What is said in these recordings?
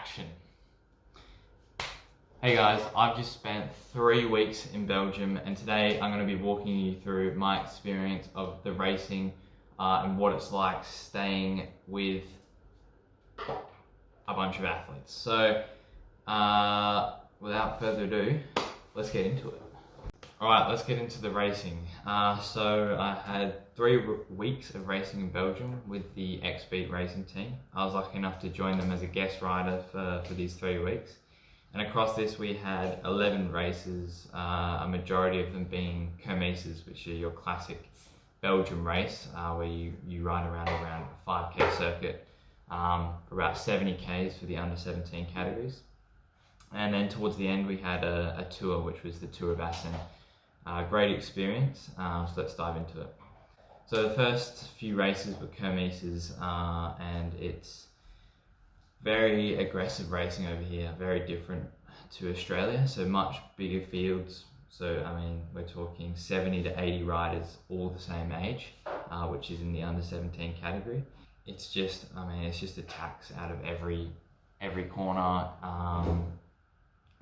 action. Hey guys, I've just spent 3 weeks in Belgium and today I'm going to be walking you through my experience of the racing and what it's like staying with a bunch of athletes. So without further ado, let's get into it. Alright, let's get into the racing. So I had 3 weeks of racing in Belgium with the XBeat racing team. I was lucky enough to join them as a guest rider for these 3 weeks. And across this we had 11 races, a majority of them being kermesses, which are your classic Belgium race, where you ride around a 5k circuit for about 70 k's for the under 17 categories. And then towards the end we had a tour, which was the Tour of Asen. Great experience, so let's dive into it. So the first few races were kermesses, and it's very aggressive racing over here, very different to Australia, so much bigger fields. So I mean, we're talking 70 to 80 riders, all the same age, which is in the under 17 category. It's just, it's just attacks out of every corner,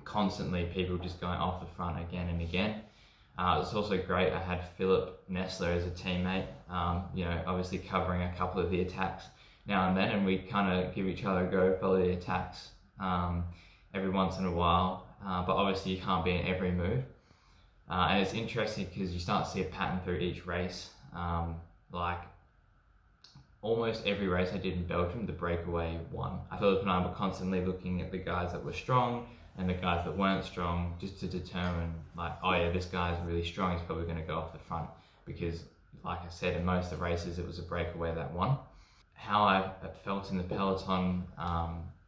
constantly people just going off the front again and again. It's also great, I had Philip Nestler as a teammate, obviously covering a couple of the attacks now and then, and we kind of give each other a go, follow the attacks every once in a while, but obviously you can't be in every move. And it's interesting because you start to see a pattern through each race. Like almost every race I did in Belgium, the breakaway won. Philip and I were constantly looking at the guys that were strong and the guys that weren't strong, just to determine, like, oh yeah, this guy's really strong, he's probably going to go off the front, because like I said, in most of the races it was a breakaway that won. How I felt in the peloton,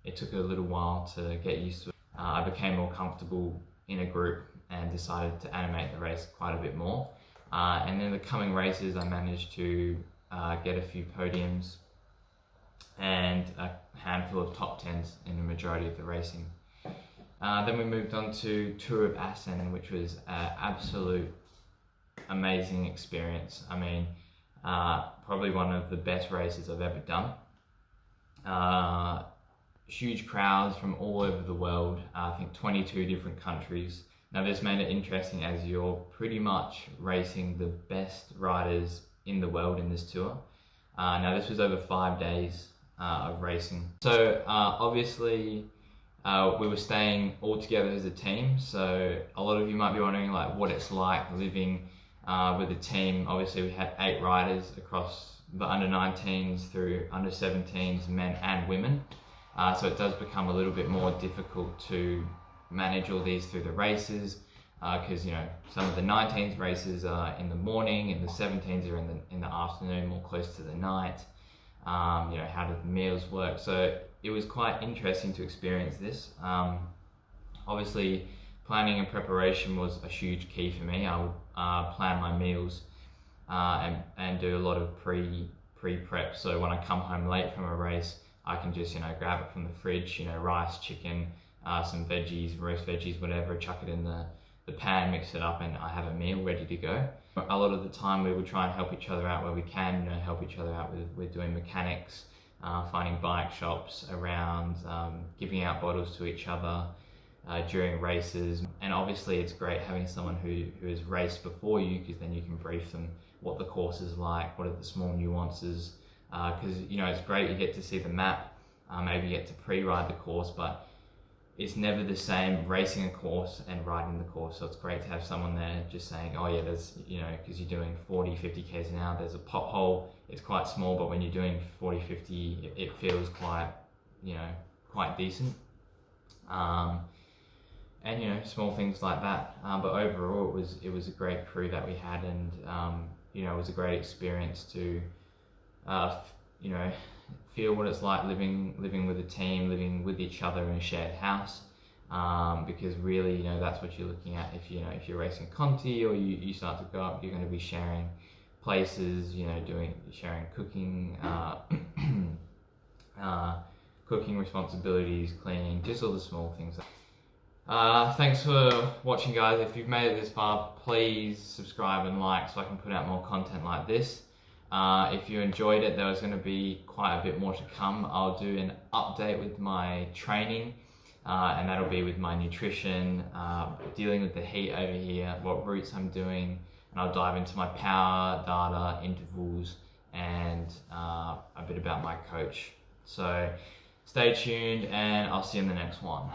it took a little while to get used to it. I became more comfortable in a group and decided to animate the race quite a bit more. And in the coming races I managed to get a few podiums and a handful of top 10s in the majority of the racing. Then we moved on to Tour of Asen, which was an absolute amazing experience. Probably one of the best races I've ever done. Huge crowds from all over the world, I think 22 different countries. Now this made it interesting as you're pretty much racing the best riders in the world in this tour. Now this was over 5 days of racing. So obviously we were staying all together as a team, so a lot of you might be wondering like what it's like living with a team. Obviously we had 8 riders across the under 19s through under 17s, men and women, so it does become a little bit more difficult to manage all these through the races, because some of the 19s races are in the morning and the 17s are in the afternoon, more close to the night. How do the meals work? So it was quite interesting to experience this. Obviously planning and preparation was a huge key for me. I would plan my meals and do a lot of pre-prep, so when I come home late from a race I can just grab it from the fridge, rice, chicken, some veggies, roast veggies, whatever, chuck it in the pan, mix it up, and I have a meal ready to go. A lot of the time we would try and help each other out where we can, help each other out with doing mechanics, finding bike shops around, giving out bottles to each other during races. And obviously it's great having someone who has raced before you, because then you can brief them what the course is like, what are the small nuances, because it's great, you get to see the map, maybe you get to pre-ride the course, but it's never the same racing a course and riding the course. So it's great to have someone there just saying, oh yeah, there's, because you're doing 40, 50 k's an hour, there's a pothole, it's quite small, but when you're doing 40, 50, it feels quite, quite decent. And small things like that. But overall it was a great crew that we had, and it was a great experience to, feel what it's like living with a team, living with each other in a shared house, because really that's what you're looking at. If you're racing Conti or you start to go up, you're going to be sharing places, sharing cooking, cooking responsibilities, cleaning, just all the small things. Thanks for watching, guys. If you've made it this far, please subscribe and like so I can put out more content like this. If you enjoyed it, there was going to be quite a bit more to come. I'll do an update with my training, and that'll be with my nutrition, dealing with the heat over here, what routes I'm doing, and I'll dive into my power, data, intervals, and a bit about my coach. So stay tuned, and I'll see you in the next one.